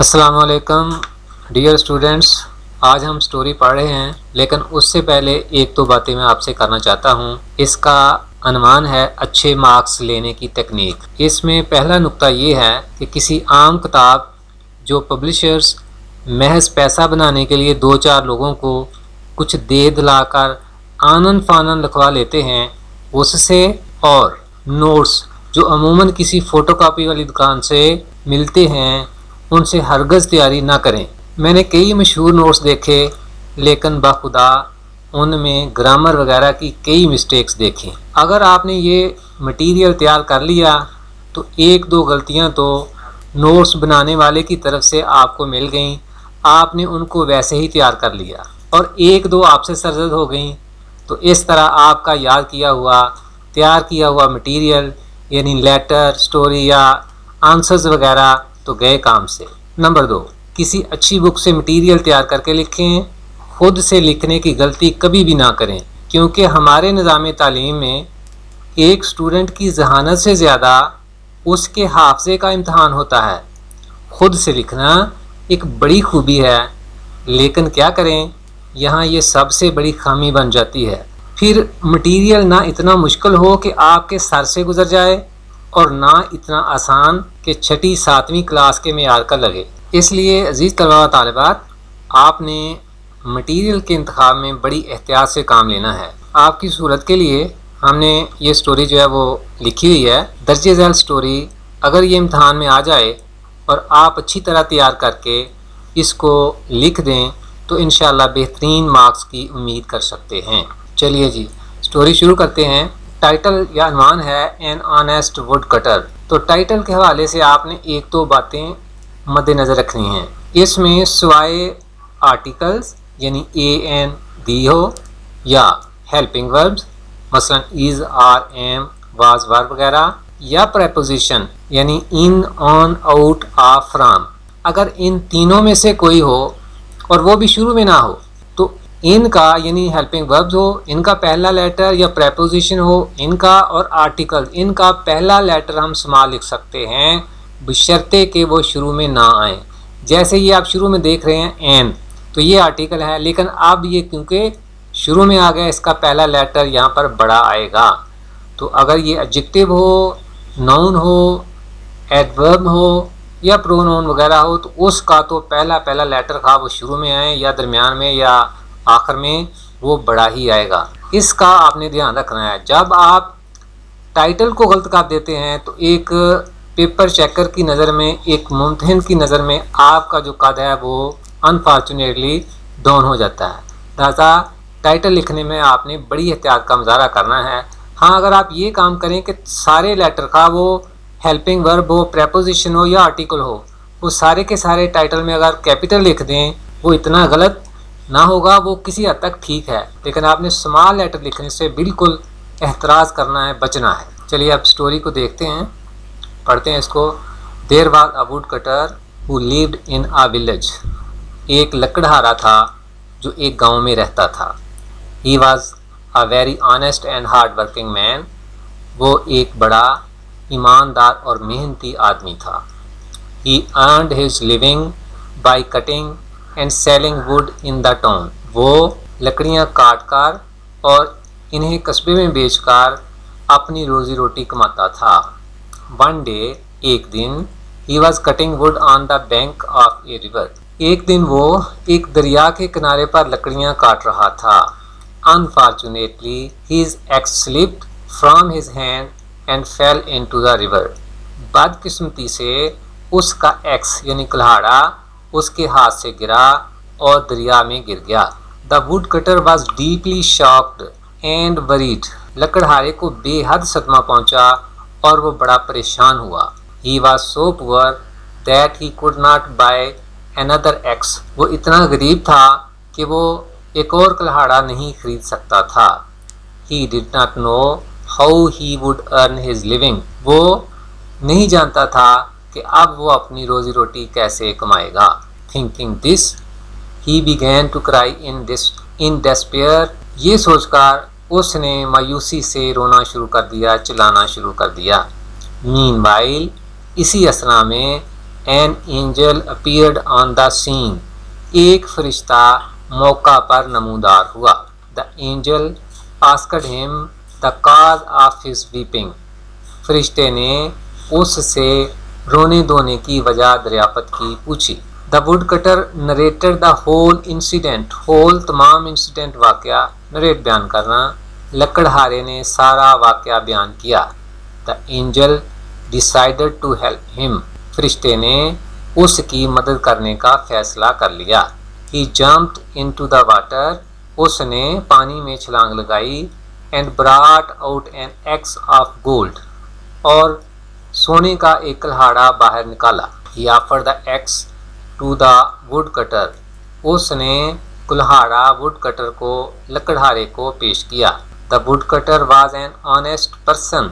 السلام علیکم dear students, آج ہم سٹوری پڑھ رہے ہیں، لیکن اس سے پہلے ایک دو باتیں میں آپ سے کرنا چاہتا ہوں۔ اس کا عنوان ہے اچھے مارکس لینے کی تکنیک۔ اس میں پہلا نقطہ یہ ہے کہ کسی عام کتاب جو پبلشرز محض پیسہ بنانے کے لیے دو چار لوگوں کو کچھ دے دلا کر آنن فانن لکھوا لیتے ہیں، اس سے اور نوٹس جو عموماً کسی فوٹو کاپی والی دکان سے ملتے ہیں ان سے ہرگز تیاری نہ کریں۔ میں نے کئی مشہور نوٹس دیکھے، لیکن بخدا ان میں گرامر وغیرہ کی کئی مسٹیکس دیکھیں۔ اگر آپ نے یہ مٹیریل تیار کر لیا تو ایک دو غلطیاں تو نوٹس بنانے والے کی طرف سے آپ کو مل گئیں، آپ نے ان کو ویسے ہی تیار کر لیا، اور ایک دو آپ سے سرزد ہو گئیں، تو اس طرح آپ کا یاد کیا ہوا تیار کیا ہوا مٹیریل یعنی لیٹر، سٹوری یا آنسرز وغیرہ تو گئے کام سے۔ نمبر 2، کسی اچھی بک سے مٹیریل تیار کر کے لکھیں۔ خود سے لکھنے کی غلطی کبھی بھی نہ کریں، کیونکہ ہمارے نظام تعلیم میں ایک سٹوڈنٹ کی ذہانت سے زیادہ اس کے حافظے کا امتحان ہوتا ہے۔ خود سے لکھنا ایک بڑی خوبی ہے، لیکن کیا کریں، یہاں یہ سب سے بڑی خامی بن جاتی ہے۔ پھر مٹیریل نہ اتنا مشکل ہو کہ آپ کے سر سے گزر جائے، اور نہ اتنا آسان کہ چھٹی ساتویں کلاس کے معیار کا لگے۔ اس لیے عزیز طلباء و طالبات، آپ نے مٹیریل کے انتخاب میں بڑی احتیاط سے کام لینا ہے۔ آپ کی سہولت کے لیے ہم نے یہ سٹوری جو ہے وہ لکھی ہوئی ہے، درجہ ذیل سٹوری۔ اگر یہ امتحان میں آ جائے اور آپ اچھی طرح تیار کر کے اس کو لکھ دیں تو انشاءاللہ بہترین مارکس کی امید کر سکتے ہیں۔ چلیے جی، سٹوری شروع کرتے ہیں۔ ٹائٹل یا عنوان ہے این آنیسٹ ووڈ کٹر۔ تو ٹائٹل کے حوالے سے آپ نے ایک دو باتیں مد نظر رکھنی ہیں۔ اس میں سوائے آرٹیکلز یعنی اے این دی ہو یا ہیلپنگ وربز مثلا از، آر، ایم، واز، ور وغیرہ، یا پریپوزیشن یعنی ان، آن، آؤٹ، آف، فرام، اگر ان تینوں میں سے کوئی ہو اور وہ بھی شروع میں نہ ہو تو ان کا یعنی ہیلپنگ وربز ہو، ان کا پہلا لیٹر، یا پریپوزیشن ہو ان کا، اور آرٹیکل ان کا پہلا لیٹر ہم سمال لکھ سکتے ہیں بشرطے کہ وہ شروع میں نہ آئیں۔ جیسے یہ آپ شروع میں دیکھ رہے ہیں این، تو یہ آرٹیکل ہے، لیکن اب یہ کیونکہ شروع میں آ گیا اس کا پہلا لیٹر یہاں پر بڑا آئے گا۔ تو اگر یہ ایڈجیکٹو ہو، ناؤن ہو، ایڈورب ہو یا پروناؤن وغیرہ ہو تو اس کا تو پہلا لیٹر خواہ وہ شروع میں آئے یا درمیان میں یا آخر میں، وہ بڑا ہی آئے گا۔ اس کا آپ نے دھیان رکھنا ہے۔ جب آپ ٹائٹل کو غلط کر دیتے ہیں تو ایک پیپر چیکر کی نظر میں، ایک ممتحن کی نظر میں آپ کا جو قد ہے وہ انفارچونیٹلی ڈاؤن ہو جاتا ہے۔ لہٰذا ٹائٹل لکھنے میں آپ نے بڑی احتیاط کا مظاہرہ کرنا ہے۔ ہاں، اگر آپ یہ کام کریں کہ سارے لیٹر خواہ وہ ہیلپنگ ورب ہو، پریپوزیشن ہو یا آرٹیکل ہو، وہ سارے کے سارے ٹائٹل میں اگر کیپٹل لکھ دیں، وہ اتنا غلط نہ ہوگا، وہ کسی حد تک ٹھیک ہے، لیکن آپ نے اسمال لیٹر لکھنے سے بالکل احتراز کرنا ہے، بچنا ہے۔ چلیے اب سٹوری کو دیکھتے ہیں، پڑھتے ہیں اس کو۔ There was a wood cutter who lived in a village. ایک لکڑہارا تھا جو ایک گاؤں میں رہتا تھا۔ He was a very honest and hard working man. وہ ایک بڑا ایماندار اور محنتی آدمی تھا۔ He earned his living by cutting and selling wood in the town. وہ لکڑیاں کاٹ کر اور انہیں قصبے میں بیچ کر اپنی روزی روٹی کماتا تھا۔ ون ڈے، ایک دن، he was cutting wood on the bank of a river. ایک دن وہ ایک دریا کے کنارے پر لکڑیاں کاٹ رہا تھا۔ Unfortunately his axe slipped from his hand and fell into the river. بدقسمتی سے اس کا ایکس یعنی کلہاڑا اس کے ہاتھ سے گرا اور دریا میں گر گیا۔ The wood cutter was deeply shocked and worried. لکڑہارے کو بے حد صدمہ پہنچا اور وہ بڑا پریشان ہوا۔ ہی واز سو پور that he could not by another x. وہ اتنا غریب تھا کہ وہ ایک اور کلہاڑا نہیں خرید سکتا تھا۔ He did not know how he would earn his living۔ وہ نہیں جانتا تھا کہ اب وہ اپنی روزی روٹی کیسے کمائے گا۔ Thinking this, he began to cry in despair۔ یہ سوچ کر اس نے مایوسی سے رونا شروع کر دیا، چلانا شروع کر دیا۔ Meanwhile، اسی اثنا میں An angel appeared on the scene. ایک فرشتہ موقع پر نمودار ہوا. The angel asked him the cause of his weeping. فرشتے نے اس سے رونے دھونے کی وجہ دریافت کی پوچھی. The woodcutter narrated the whole incident. whole تمام انسیڈنٹ واقعہ نریٹ بیان کرنا. لکڑہارے نے سارا واقعہ بیان کیا. The angel decided to help him. فرشتے نے اس کی مدد کرنے کا فیصلہ کر لیا. He jumped into the water. اس نے پانی میں چھلانگ لگائی. And brought out an axe of gold. اور سونے کا ایک کلہاڑا باہر نکالا. He offered the axe to the woodcutter. اس نے کلہاڑا ووڈ کٹر کو لکڑہارے کو پیش کیا. The woodcutter was an honest person.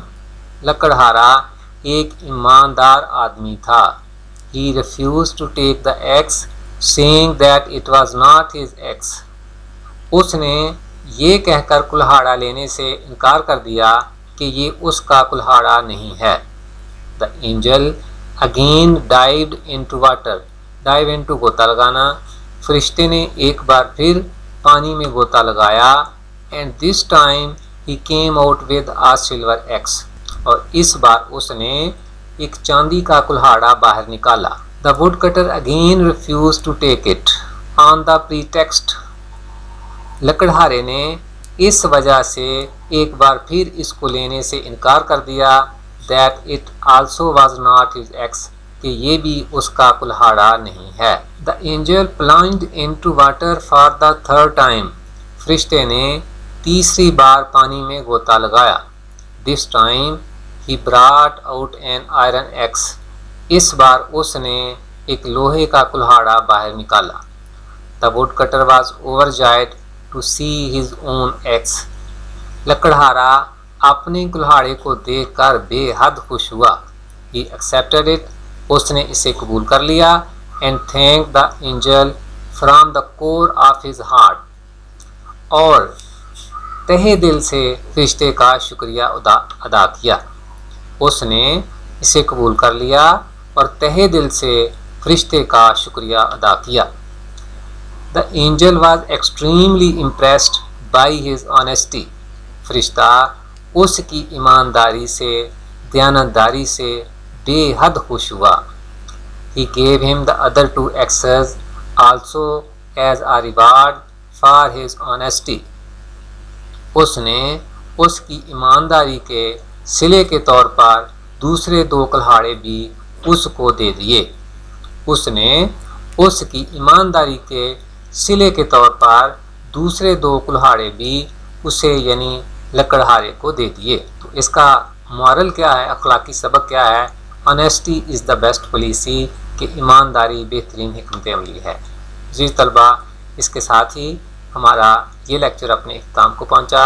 لکڑہارا ایک ایماندار آدمی تھا. He refused to take the axe, saying that it was not his axe. اس نے یہ کہہ کر کلہاڑا لینے سے انکار کر دیا کہ یہ اس کا کلہاڑا نہیں ہے. The angel again dived into water. dive into غوطہ لگانا. فرشتے نے ایک بار پھر پانی میں غوطہ لگایا. And this time he came out with a silver axe. اور اس بار اس نے ایک چاندی کا کلہاڑا باہر نکالا. The woodcutter again refused to take it on the pretext. لکڑہارے نے اس وجہ سے ایک بار پھر اس کو لینے سے انکار کر دیا that it also was not his axe. کہ یہ بھی اس کا کلہاڑا نہیں ہے. The angel plunged into water for the third time. فرشتے نے تیسری بار پانی میں غوطہ لگایا. This time he brought out an iron axe. اس بار اس نے ایک لوہے کا کلہاڑا باہر نکالا. The woodcutter was overjoyed to see his own axe. لکڑہارا اپنے کلہاڑے کو دیکھ کر بے حد خوش ہوا. He accepted it. اس نے اسے قبول کر لیا. And thanked the angel from the core of his heart. اور تہہ دل سے فرشتے کا شکریہ ادا کیا. اس نے اسے قبول کر لیا اور تہہ دل سے فرشتے کا شکریہ ادا کیا. The angel was extremely impressed by his honesty. فرشتہ اس کی ایمانداری سے دیانتداری سے بے حد خوش ہوا. He gave him the other 2 axes also as a reward for his honesty. اس نے اس کی ایمانداری کے صلے کے طور پر دوسرے 2 کلہاڑے بھی اس کو دے دیے. اس نے اس کی ایمانداری کے صلے کے طور پر دوسرے 2 کلہاڑے بھی اسے یعنی لکڑہارے کو دے دیے. تو اس کا مورل کیا ہے، اخلاقی سبق کیا ہے؟ Honesty is the best policy. کہ ایمانداری بہترین حکمت عملی ہے. جی طلبہ، اس کے ساتھ ہی ہمارا یہ لیکچر اپنے اختتام کو پہنچا.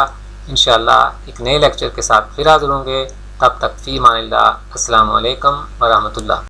انشاءاللہ ایک نئے لیکچر کے ساتھ پھر حاضر ہوں گے. تب تک فی امان اللہ. السلام علیکم ورحمۃ اللہ.